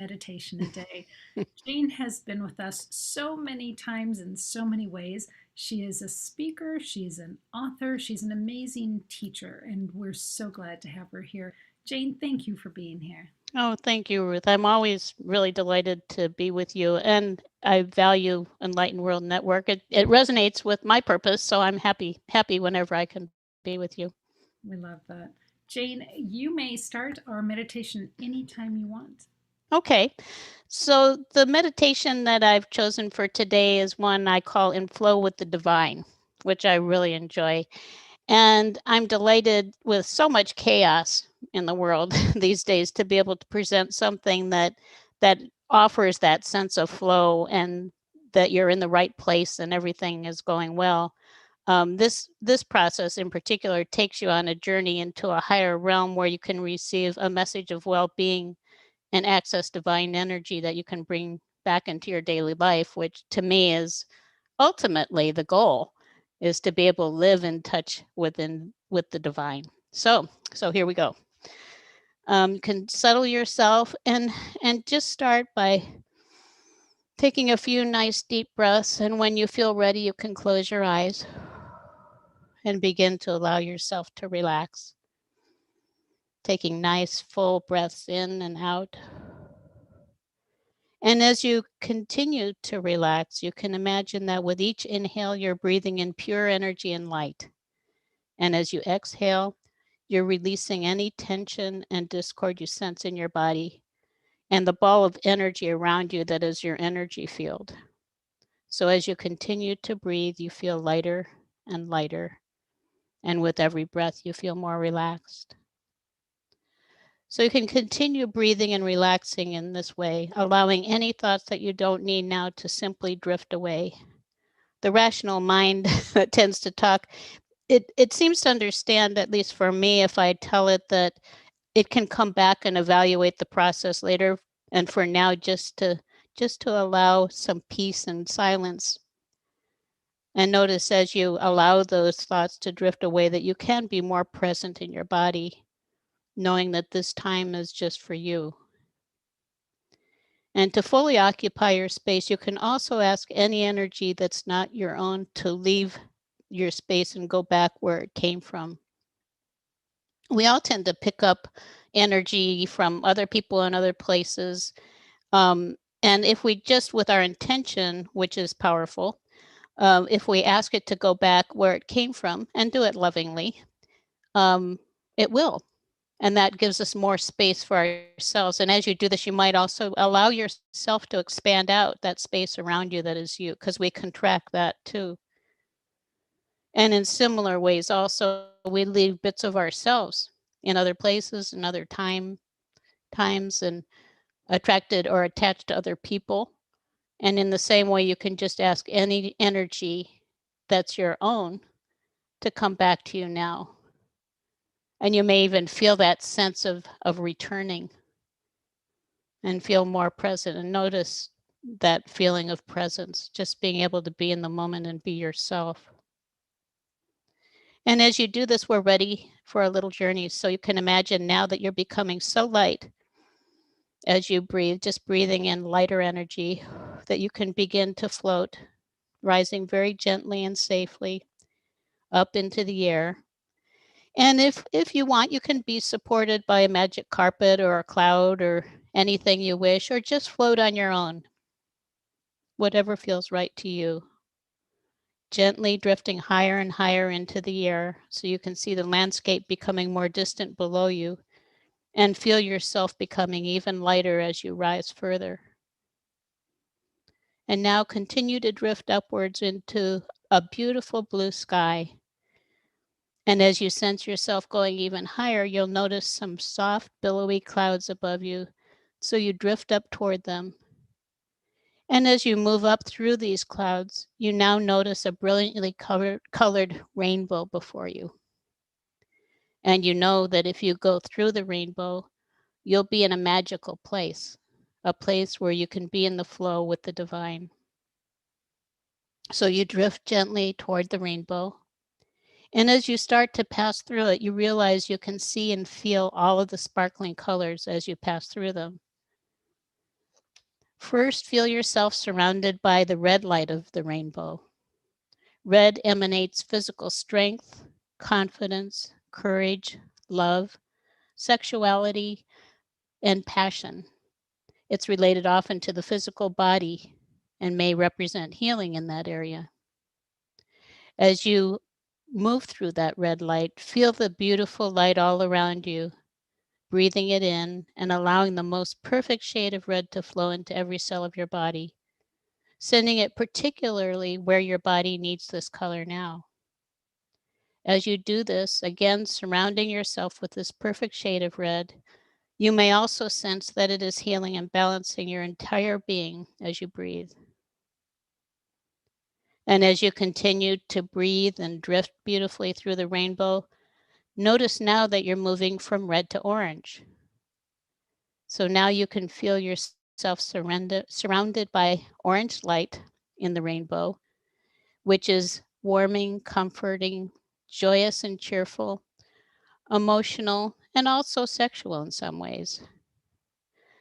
meditation a day. Jane has been with us so many times in so many ways. She is a speaker, she's an author, she's an amazing teacher, and we're so glad to have her here. Jane, thank you for being here. Oh, thank you, Ruth. I'm always really delighted to be with you, and I value Enlightened World Network. It resonates with my purpose, so I'm happy whenever I can be with you. We love that. Jane, you may start our meditation anytime you want. Okay, so the meditation that I've chosen for today is one I call In Flow with the Divine, which I really enjoy. And I'm delighted with so much chaos in the world these days to be able to present something that offers that sense of flow and that you're in the right place and everything is going well. This process in particular takes you on a journey into a higher realm where you can receive a message of well-being and access divine energy that you can bring back into your daily life, which to me is ultimately the goal, is to be able to live in touch with the divine. So here we go. You can settle yourself and just start by taking a few nice deep breaths. And when you feel ready, you can close your eyes and begin to allow yourself to relax. Taking nice full breaths in and out. And as you continue to relax, you can imagine that with each inhale, you're breathing in pure energy and light. And as you exhale, you're releasing any tension and discord you sense in your body and the ball of energy around you that is your energy field. So as you continue to breathe, you feel lighter and lighter. And with every breath, you feel more relaxed. So you can continue breathing and relaxing in this way, allowing any thoughts that you don't need now to simply drift away. The rational mind that tends to talk, it seems to understand, at least for me, if I tell it that it can come back and evaluate the process later, and for now just to allow some peace and silence. And notice as you allow those thoughts to drift away that you can be more present in your body, knowing that this time is just for you. And to fully occupy your space, you can also ask any energy that's not your own to leave your space and go back where it came from. We all tend to pick up energy from other people and other places. And if we just, with our intention, which is powerful, if we ask it to go back where it came from and do it lovingly, it will. And that gives us more space for ourselves. And as you do this, you might also allow yourself to expand out that space around you that is you, because we contract that too. And in similar ways, also, we leave bits of ourselves in other places and other times and attracted or attached to other people. And in the same way, you can just ask any energy that's your own to come back to you now. And you may even feel that sense of returning and feel more present and notice that feeling of presence, just being able to be in the moment and be yourself. And as you do this, we're ready for a little journey. So you can imagine now that you're becoming so light as you breathe, just breathing in lighter energy, that you can begin to float, rising very gently and safely up into the air. And if you want, you can be supported by a magic carpet or a cloud or anything you wish, or just float on your own, whatever feels right to you. Gently drifting higher and higher into the air so you can see the landscape becoming more distant below you and feel yourself becoming even lighter as you rise further. And now continue to drift upwards into a beautiful blue sky. And as you sense yourself going even higher, you'll notice some soft, billowy clouds above you. So you drift up toward them. And as you move up through these clouds, you now notice a brilliantly colored rainbow before you. And you know that if you go through the rainbow, you'll be in a magical place, a place where you can be in the flow with the divine. So you drift gently toward the rainbow. And as you start to pass through it, you realize you can see and feel all of the sparkling colors as you pass through them. First, feel yourself surrounded by the red light of the rainbow. Red emanates physical strength, confidence, courage, love, sexuality, and passion. It's related often to the physical body and may represent healing in that area. As you move through that red light, feel the beautiful light all around you, breathing it in and allowing the most perfect shade of red to flow into every cell of your body, sending it particularly where your body needs this color now. As you do this, again surrounding yourself with this perfect shade of red, you may also sense that it is healing and balancing your entire being as you breathe. And as you continue to breathe and drift beautifully through the rainbow, notice now that you're moving from red to orange. So now you can feel yourself surrounded by orange light in the rainbow, which is warming, comforting, joyous and cheerful, emotional, and also sexual in some ways.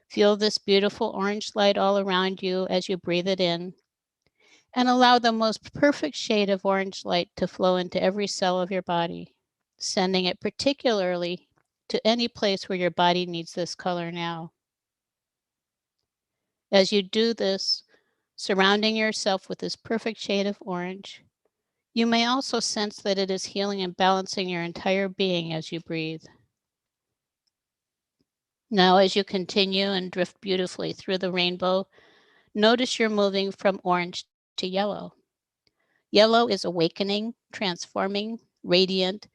Feel this beautiful orange light all around you as you breathe it in, and allow the most perfect shade of orange light to flow into every cell of your body, sending it particularly to any place where your body needs this color now. As you do this, surrounding yourself with this perfect shade of orange, you may also sense that it is healing and balancing your entire being as you breathe. Now, as you continue and drift beautifully through the rainbow, notice you're moving from orange to yellow. Yellow is awakening, transforming, radiant,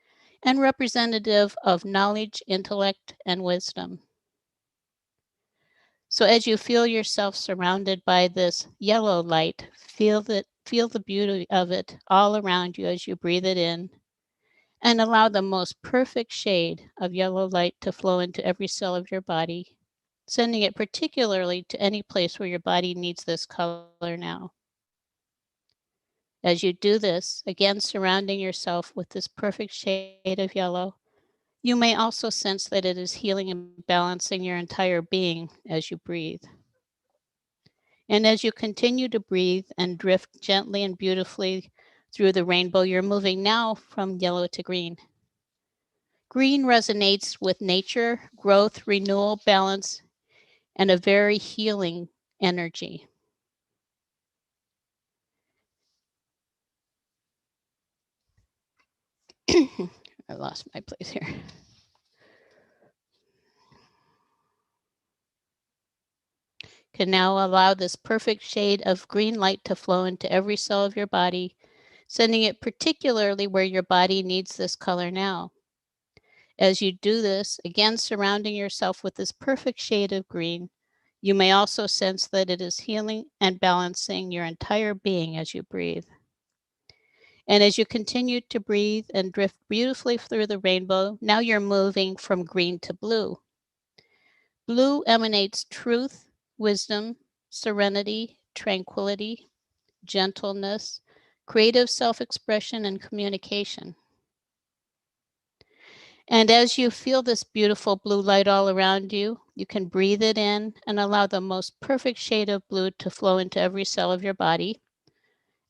and representative of knowledge, intellect, and wisdom. So as you feel yourself surrounded by this yellow light, feel the beauty of it all around you as you breathe it in, and allow the most perfect shade of yellow light to flow into every cell of your body, sending it particularly to any place where your body needs this color now. As you do this, again surrounding yourself with this perfect shade of yellow, you may also sense that it is healing and balancing your entire being as you breathe. And as you continue to breathe and drift gently and beautifully through the rainbow, you're moving now from yellow to green. Green resonates with nature, growth, renewal, balance, and a very healing energy. I lost my place here. Can now allow this perfect shade of green light to flow into every cell of your body, sending it particularly where your body needs this color now. As you do this, again surrounding yourself with this perfect shade of green, you may also sense that it is healing and balancing your entire being as you breathe. And as you continue to breathe and drift beautifully through the rainbow, now you're moving from green to blue. Blue emanates truth, wisdom, serenity, tranquility, gentleness, creative self-expression, and communication. And as you feel this beautiful blue light all around you, you can breathe it in and allow the most perfect shade of blue to flow into every cell of your body.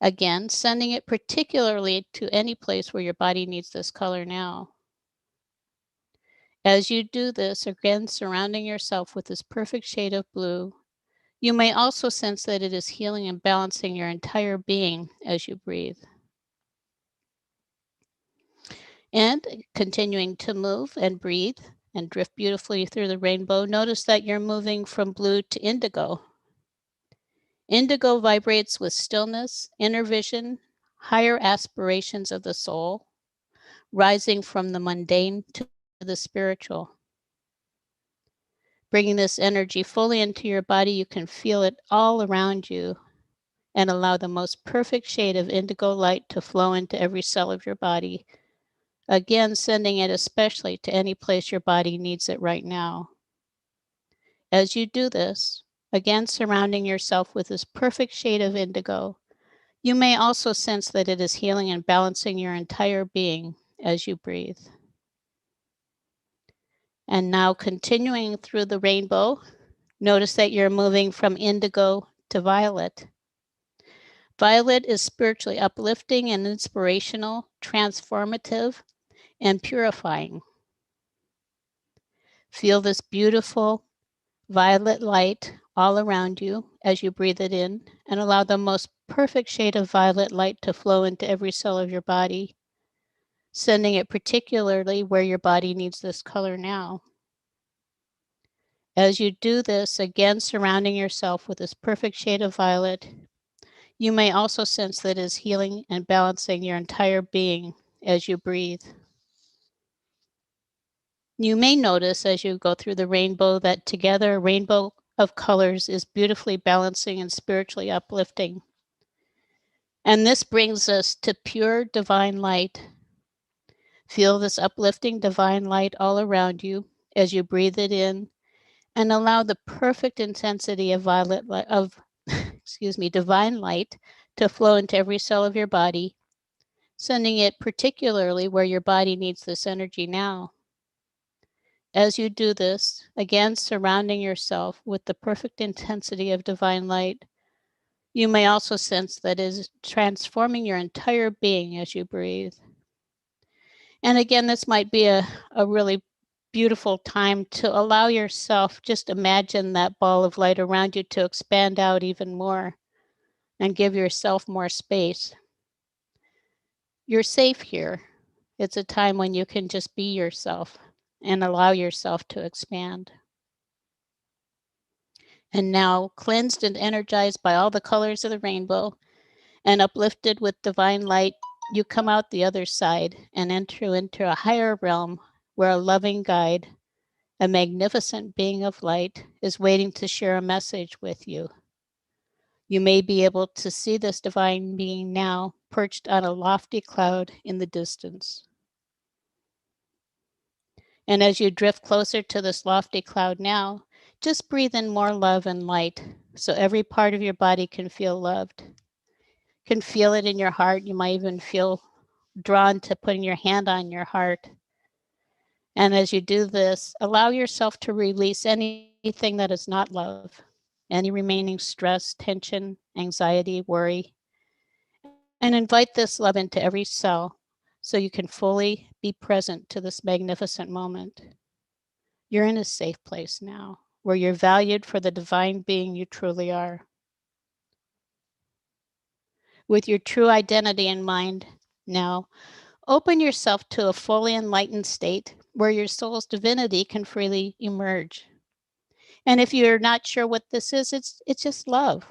Again, sending it particularly to any place where your body needs this color now. As you do this, again surrounding yourself with this perfect shade of blue, you may also sense that it is healing and balancing your entire being as you breathe. And continuing to move and breathe and drift beautifully through the rainbow, notice that you're moving from blue to indigo. Indigo vibrates with stillness, inner vision, higher aspirations of the soul, rising from the mundane to the spiritual. Bringing this energy fully into your body, you can feel it all around you and allow the most perfect shade of indigo light to flow into every cell of your body. Again, sending it especially to any place your body needs it right now. As you do this, again surrounding yourself with this perfect shade of indigo, you may also sense that it is healing and balancing your entire being as you breathe. And now continuing through the rainbow, Notice that you're moving from indigo to violet. Violet is spiritually uplifting and inspirational, transformative, and purifying. Feel this beautiful violet light all around you as you breathe it in, and allow the most perfect shade of violet light to flow into every cell of your body, sending it particularly where your body needs this color now. As you do this, again surrounding yourself with this perfect shade of violet, you may also sense that it is healing and balancing your entire being as you breathe. You may notice as you go through the rainbow that together a rainbow of colors is beautifully balancing and spiritually uplifting. And this brings us to pure divine light. Feel this uplifting divine light all around you as you breathe it in, and allow the perfect intensity of divine light to flow into every cell of your body, sending it particularly where your body needs this energy now. As you do this, again surrounding yourself with the perfect intensity of divine light, you may also sense that it is transforming your entire being as you breathe. And again, this might be a really beautiful time to allow yourself, just imagine that ball of light around you to expand out even more and give yourself more space. You're safe here. It's a time when you can just be yourself and allow yourself to expand. And now, cleansed and energized by all the colors of the rainbow and uplifted with divine light, you come out the other side and enter into a higher realm where a loving guide, a magnificent being of light, is waiting to share a message with you. You may be able to see this divine being now perched on a lofty cloud in the distance. And as you drift closer to this lofty cloud now, just breathe in more love and light so every part of your body can feel loved. You can feel it in your heart. You might even feel drawn to putting your hand on your heart. And as you do this, allow yourself to release anything that is not love, any remaining stress, tension, anxiety, worry, and invite this love into every cell so you can fully be present to this magnificent moment. You're in a safe place now where you're valued for the divine being you truly are. With your true identity in mind now, open yourself to a fully enlightened state where your soul's divinity can freely emerge. And if you're not sure what this is, it's just love.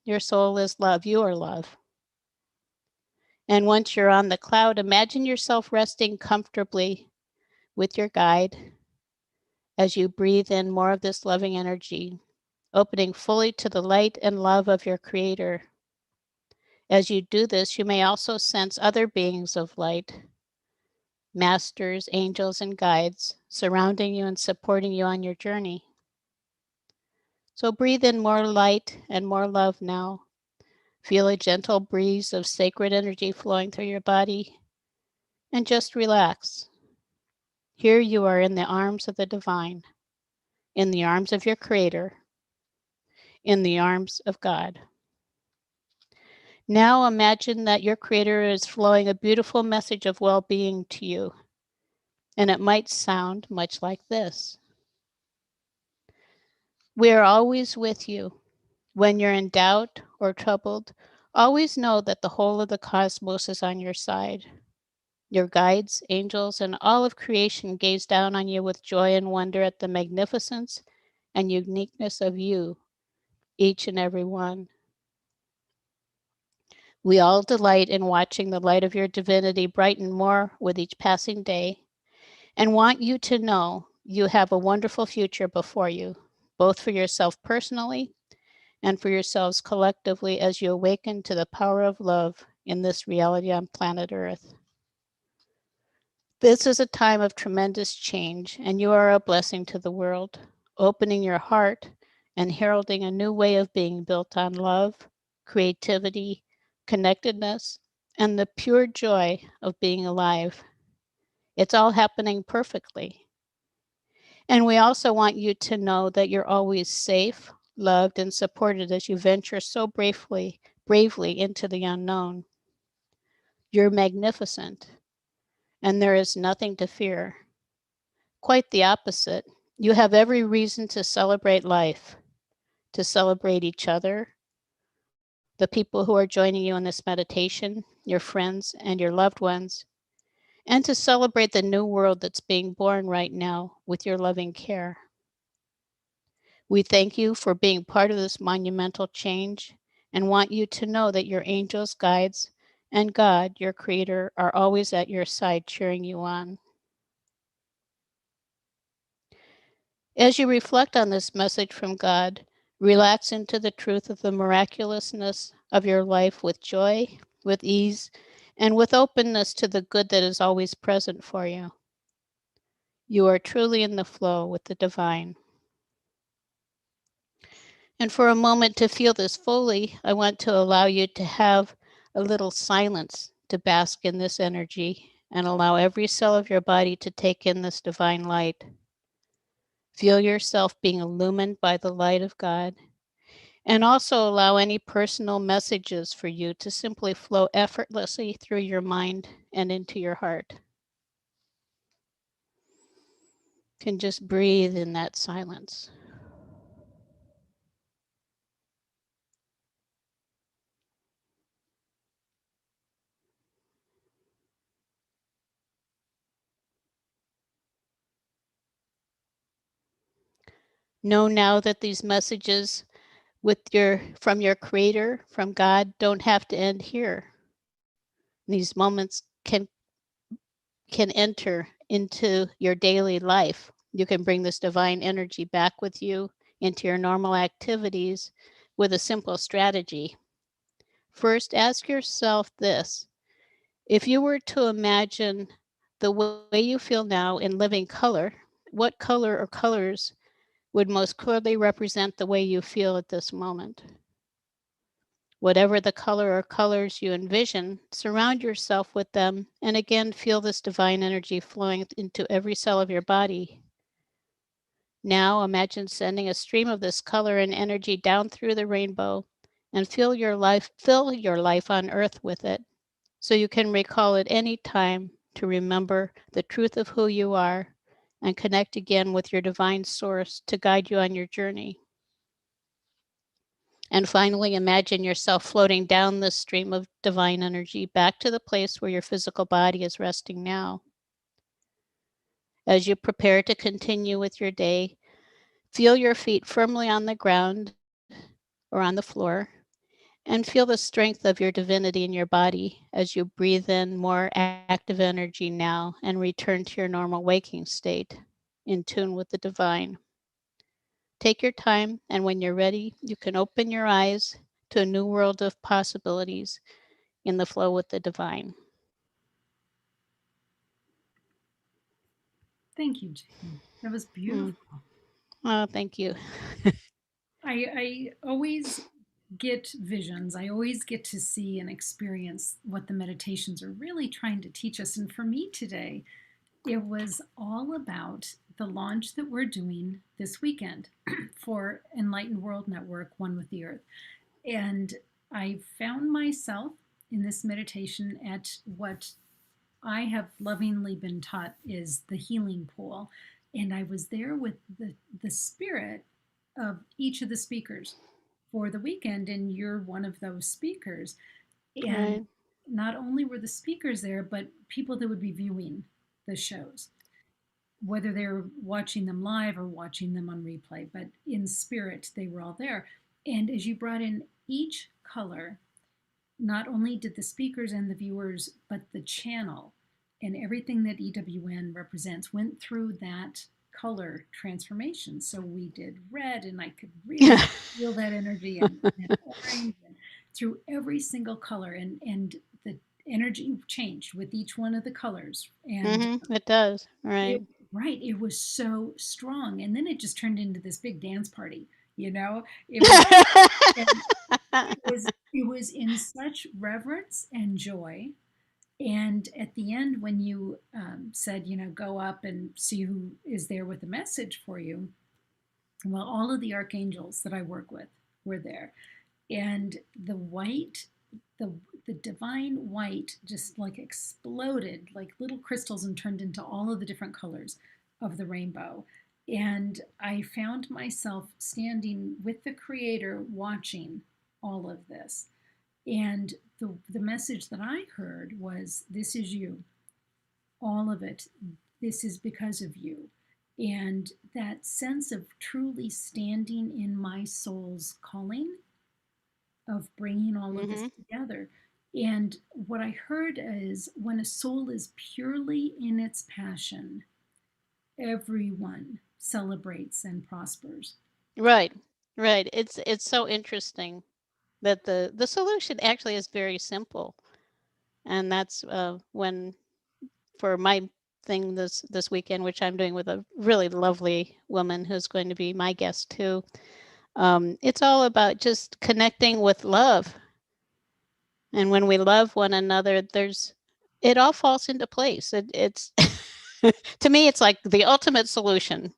Your soul is love. You are love. And once you're on the cloud, imagine yourself resting comfortably with your guide as you breathe in more of this loving energy, opening fully to the light and love of your Creator. As you do this, you may also sense other beings of light, masters, angels, and guides surrounding you and supporting you on your journey. So breathe in more light and more love now. Feel a gentle breeze of sacred energy flowing through your body, and just relax. Here you are in the arms of the divine, in the arms of your Creator, in the arms of God. Now imagine that your Creator is flowing a beautiful message of well-being to you, and it might sound much like this. We are always with you. When you're in doubt or troubled, always know that the whole of the cosmos is on your side. Your guides, angels, and all of creation gaze down on you with joy and wonder at the magnificence and uniqueness of you, each and every one. We all delight in watching the light of your divinity brighten more with each passing day, and want you to know you have a wonderful future before you, both for yourself personally and for yourselves collectively as you awaken to the power of love in this reality on planet Earth. This is a time of tremendous change, and you are a blessing to the world, opening your heart and heralding a new way of being built on love, creativity, connectedness, and the pure joy of being alive. It's all happening perfectly. And we also want you to know that you're always safe, loved, and supported as you venture so bravely into the unknown. You're magnificent, and there is nothing to fear. Quite the opposite. You have every reason to celebrate life, to celebrate each other, the people who are joining you in this meditation, your friends, and your loved ones, and to celebrate the new world that's being born right now with your loving care. We thank you for being part of this monumental change and want you to know that your angels, guides, and God, your creator, are always at your side cheering you on. As you reflect on this message from God, relax into the truth of the miraculousness of your life with joy, with ease, and with openness to the good that is always present for you. You are truly in the flow with the divine. And for a moment to feel this fully, I want to allow you to have a little silence to bask in this energy and allow every cell of your body to take in this divine light. Feel yourself being illumined by the light of God, and also allow any personal messages for you to simply flow effortlessly through your mind and into your heart. You can just breathe in that silence. Know now that these messages from your creator, from God, don't have to end here. These moments can enter into your daily life. You can bring this divine energy back with you into your normal activities with a simple strategy. First, ask yourself this: if you were to imagine the way you feel now in living color, what color or colors would most clearly represent the way you feel at this moment? Whatever the color or colors you envision, surround yourself with them and again feel this divine energy flowing into every cell of your body. Now imagine sending a stream of this color and energy down through the rainbow and fill your life on earth with it, so you can recall at any time to remember the truth of who you are and connect again with your divine source to guide you on your journey. And finally, imagine yourself floating down this stream of divine energy back to the place where your physical body is resting now. As you prepare to continue with your day, feel your feet firmly on the ground or on the floor, and feel the strength of your divinity in your body as you breathe in more active energy now and return to your normal waking state, in tune with the divine. Take your time, and when you're ready, you can open your eyes to a new world of possibilities in the flow with the divine. Thank you, Jane. That was Mm. beautiful. Oh, thank you. I always get visions. I always get to see and experience what the meditations are really trying to teach us. And for me today, it was all about the launch that we're doing this weekend for Enlightened World Network, One with the Earth. And I found myself in this meditation at what I have lovingly been taught is the healing pool. And I was there with the spirit of each of the speakers for the weekend, and you're one of those speakers. And Right. not only were the speakers there, but people that would be viewing the shows, whether they were watching them live or watching them on replay, but in spirit, they were all there. And as you brought in each color, not only did the speakers and the viewers, but the channel and everything that EWN represents went through that color transformation. So we did red, and I could really feel that energy, and orange, and through every single color, and the energy changed with each one of the colors. And It does. it, Right. right, it was so strong. And then it just turned into this big dance party, you know? It was and it was in such reverence and joy, And at the end, when you said, go up and see who is there with a message for you, well, all of the archangels that I work with were there. And the white, the, the divine white just like exploded like little crystals and turned into all of the different colors of the rainbow. And I found myself standing with the creator watching all of this. And the message that I heard was, this is you, all of it. This is because of you. And that sense of truly standing in my soul's calling, of bringing all of this Mm-hmm. together. And what I heard is, when a soul is purely in its passion, everyone celebrates and prospers. Right. Right. It's so interesting that the solution actually is very simple. And that's when for my thing this weekend, which I'm doing with a really lovely woman who's going to be my guest too. It's all about just connecting with love. And when we love one another, it all falls into place. It's to me, it's like the ultimate solution.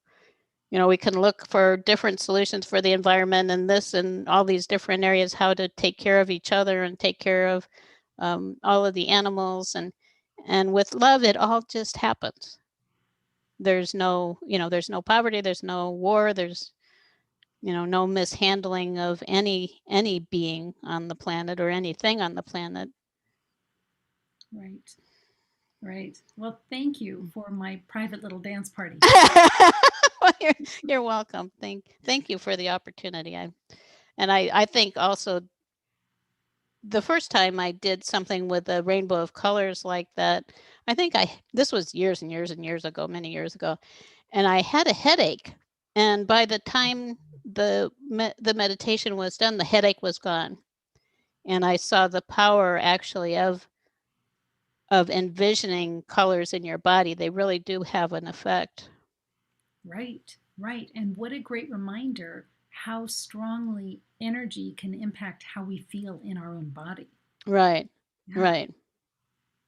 We can look for different solutions for the environment and this and all these different areas, how to take care of each other and take care of all of the animals. And with love, it all just happens. There's no poverty, there's no war, there's no mishandling of any being on the planet or anything on the planet. Right, right. Well, thank you for my private little dance party. Well, you're welcome. Thank you for the opportunity. I think also the first time I did something with a rainbow of colors like that, I think this was years and years and years ago, many years ago, and I had a headache. And by the time the meditation was done, the headache was gone, and I saw the power actually of envisioning colors in your body. They really do have an effect. Right, right. And what a great reminder how strongly energy can impact how we feel in our own body. Right, Yeah. right.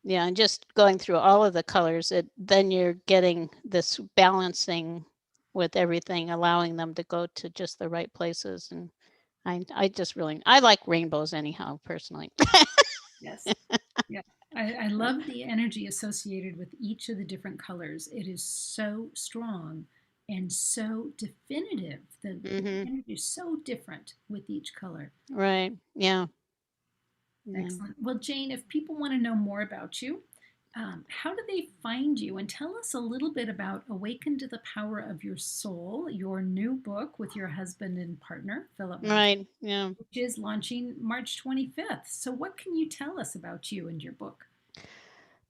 Yeah, and just going through all of the colors, then you're getting this balancing with everything, allowing them to go to just the right places. And I just really I like rainbows anyhow, personally. Yes. Yeah. I love the energy associated with each of the different colors. It is so strong and so definitive. The Hmm. energy is so different with each color. Right. Yeah. Yeah. Excellent. Well, Jane, if people want to know more about you, how do they find you? And tell us a little bit about Awaken to the Power of Your Soul, your new book with your husband and partner, Philip Mountrose, Right. Yeah. which is launching March 25th. So, what can you tell us about you and your book?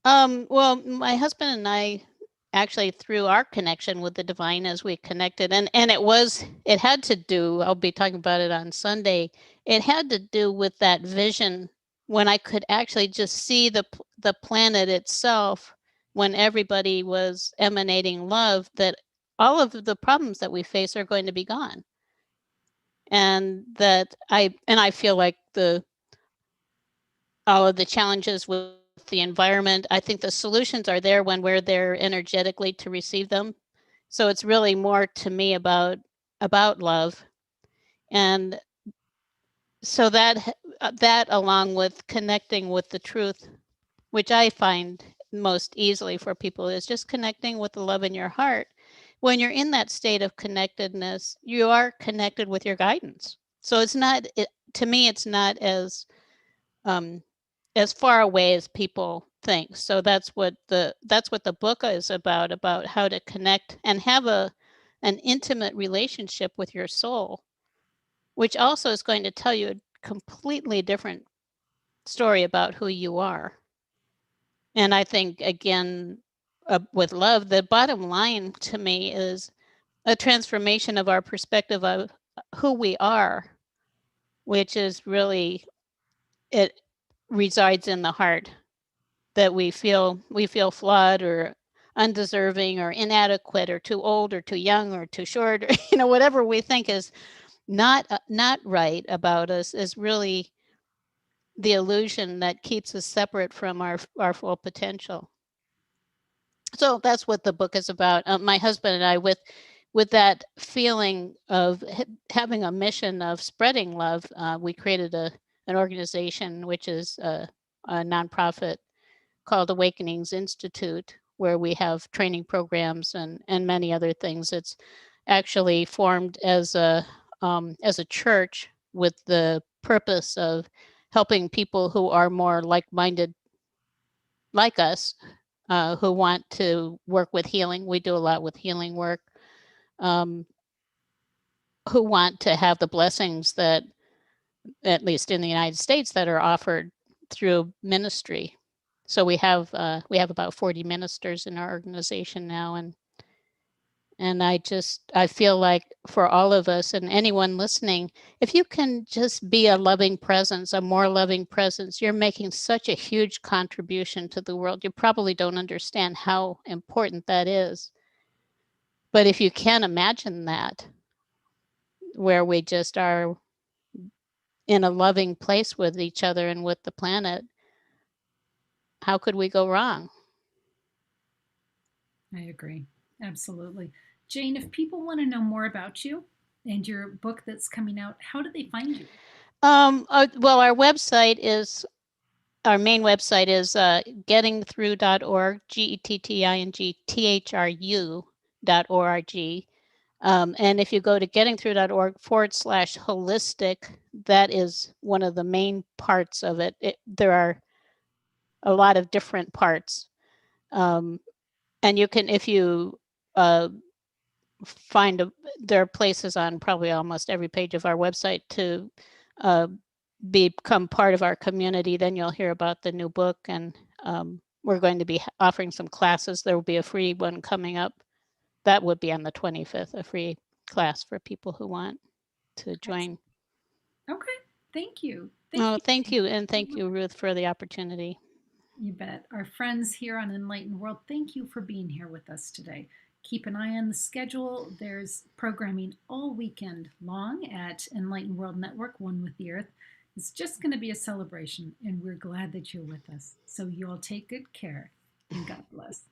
Well, my husband and I actually through our connection with the divine as we connected and it had to do, I'll be talking about it on Sunday. It had to do with that vision when I could actually just see the planet itself when everybody was emanating love, that all of the problems that we face are going to be gone. And that I feel like the all of the challenges with the environment. I think the solutions are there when we're there energetically to receive them. So it's really more to me about love, and so that along with connecting with the truth, which I find most easily for people, is just connecting with the love in your heart. When you're in that state of connectedness, you are connected with your guidance. So to me, it's not um, as far away as people think. So that's what the book is about how to connect and have an intimate relationship with your soul, which also is going to tell you a completely different story about who you are. And I think again, with love, the bottom line to me is a transformation of our perspective of who we are, which is really, it resides in the heart, that we feel flawed or undeserving or inadequate or too old or too young or too short, or whatever we think is not right about us is really the illusion that keeps us separate from our full potential. So that's what the book is about. My husband and I, with that feeling of having a mission of spreading love, we created an organization which is a nonprofit called Awakenings Institute, where we have training programs and many other things. It's actually formed as a church with the purpose of helping people who are more like-minded like us, who want to work with healing. We do a lot with healing work. Um, who want to have the blessings that, at least in the United States, that are offered through ministry. So we have about 40 ministers in our organization now, and I feel like for all of us and anyone listening, if you can just be a loving presence, a more loving presence, you're making such a huge contribution to the world. You probably don't understand how important that is. But if you can imagine that, where we just are in a loving place with each other and with the planet, how could we go wrong? I agree. Absolutely. Jane, if people want to know more about you and your book that's coming out, how do they find you? Well, our main website is gettingthrough.org, gettingthru.org. And if you go to gettingthrough.org/holistic, that is one of the main parts of it. There are a lot of different parts. And you can, if you find there are places on probably almost every page of our website to uh, become part of our community. Then you'll hear about the new book, and we're going to be offering some classes. There will be a free one coming up. That would be on the 25th, a free class for people who want to join. Excellent. Okay. Thank you. Thank Oh, you, thank Jane. you. And thank you, Ruth, for the opportunity. You bet. Our friends here on Enlightened World, thank you for being here with us today. Keep an eye on the schedule. There's programming all weekend long at Enlightened World Network, One with the Earth. It's just going to be a celebration, and we're glad that you're with us. So you all take good care, and God bless.